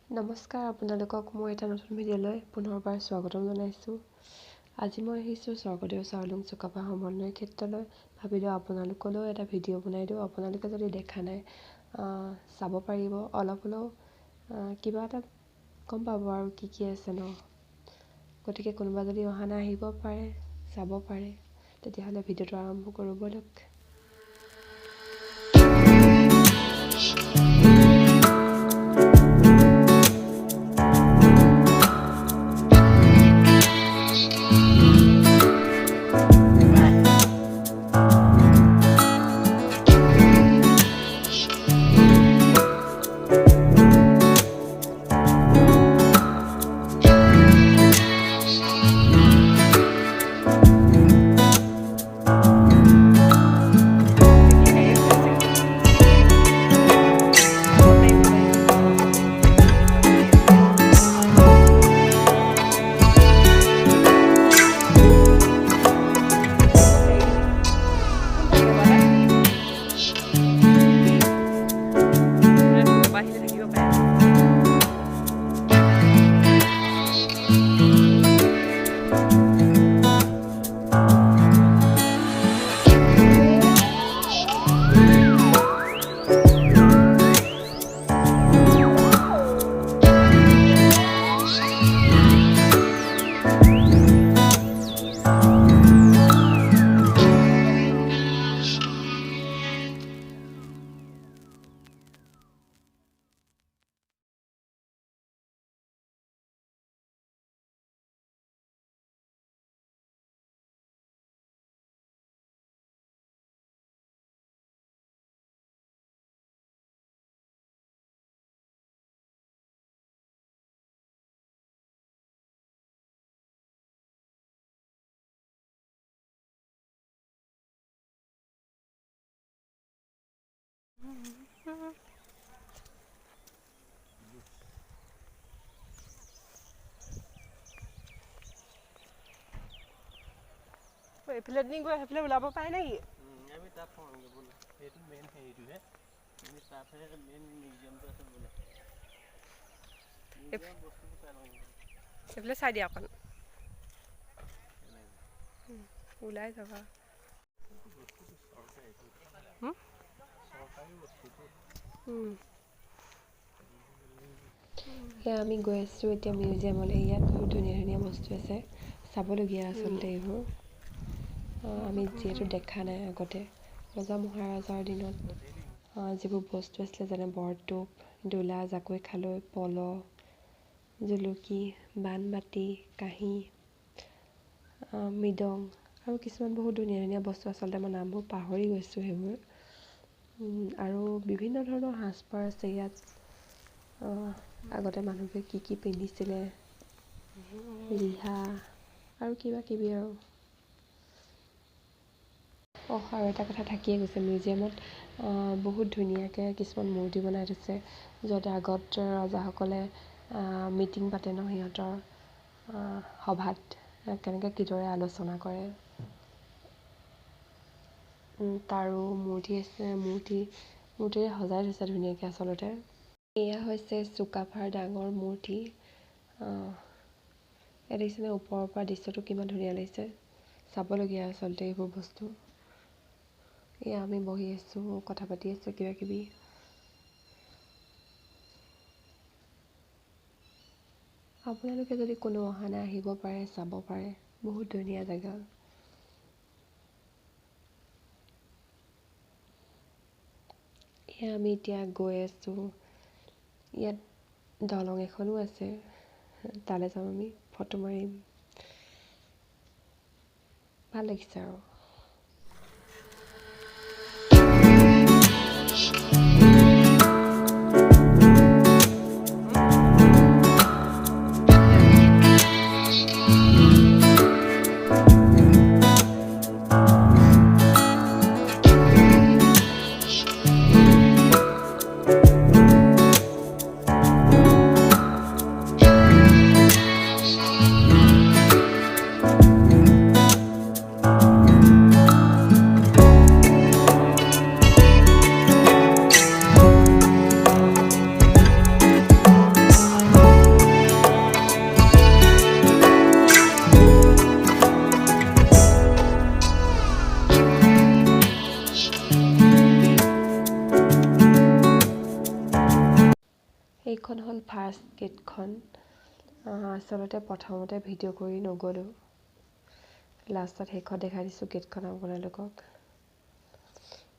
নমস্কাৰ, আপোনালোকক মই এটা নতুন ভিডিঅ'লৈ পুনৰবাৰ স্বাগতম জনাইছোঁ। আজি মই আহিছোঁ স্বৰ্গদেউ চাউলুং চুকাফা সমন্বয় ক্ষেত্ৰলৈ। ভাবিলোঁ আপোনালোকলৈও এটা ভিডিঅ' বনাই দিওঁ। আপোনালোকে যদি দেখা নাই চাব পাৰিব, অলপ হ'লেও কিবা এটা গম পাব আৰু কি আছে ন। গতিকে কোনোবা যদি অহা নাই আহিব পাৰে, চাব পাৰে। তেতিয়াহ'লে ভিডিঅ'টো আৰম্ভ কৰোঁ ব'লক। এইফালে গৈ সেইফালে ওলাব পাৰে নেকি? আমি তাত পাওঁগৈ বোলে। সেইটো মেইন হেৰিটোহে, আমি তাতহে মেইন মিউজিয়ামটো আছে বোলে। সেইফালে চাই দিয়া অকণ ওলাই যাবা। সেয়া আমি গৈ আছোঁ এতিয়া মিউজিয়ামলৈ। ইয়াত বহুত ধুনীয়া ধুনীয়া বস্তু আছে চাবলগীয়া আচলতে এইবোৰ। আমি যিহেতু দেখা নাই আগতে, ৰজা মহাৰাজাৰ দিনত যিবোৰ বস্তু আছিলে, যেনে বৰটোপ, দোলা, জাকৈ খালৈ, পল, জুলুকি, বানবাতি, কাঁহী, মৃদং আৰু কিছুমান বহুত ধুনীয়া ধুনীয়া বস্তু। আচলতে মই নামবোৰ পাহৰি গৈছোঁ সেইবোৰ। আৰু বিভিন্ন ধৰণৰ সাজপাৰ আছে ইয়াত। আগতে মানুহবোৰে কি পিন্ধিছিলে, ৰিহা আৰু কিবা কিবি আৰু। আৰু এটা কথা থাকিয়ে গৈছে, মিউজিয়ামত বহুত ধুনীয়াকৈ কিছুমান মূৰ্তি বনাই থৈছে, য'ত আগত ৰজাসকলে মিটিং পাতে ন, সিহঁতৰ সভাত কেনেকৈ কিদৰে আলোচনা কৰে তাৰো মূৰ্তি আছে। মূৰ্তিৰে সজাই থৈছে ধুনীয়াকৈ আচলতে। এয়া হৈছে চুকাফাৰ ডাঙৰ মূৰ্তি। এয়া দেখিছেনে, ওপৰৰ পৰা দৃশ্যটো কিমান ধুনীয়া লাগিছে। চাবলগীয়া আচলতে এইবোৰ বস্তু। এয়া আমি বহি আছোঁ, কথা পাতি আছোঁ কিবা কিবি। আপোনালোকে যদি কোনো অহা নাই আহিব পাৰে, চাব পাৰে। বহুত ধুনীয়া জেগা। এয়া আমি এতিয়া গৈ আছোঁ। ইয়াত দলং এখনো আছে, তালৈ যাম আমি, ফটো মাৰিম। ভাল লাগিছে আৰু। এইখন হ'ল ফাৰ্ষ্ট গেটখন। আচলতে প্ৰথমতে ভিডিঅ' কৰি নগ'লোঁ, লাষ্টত শেষত দেখাই দিছোঁ গেটখন আপোনালোকক।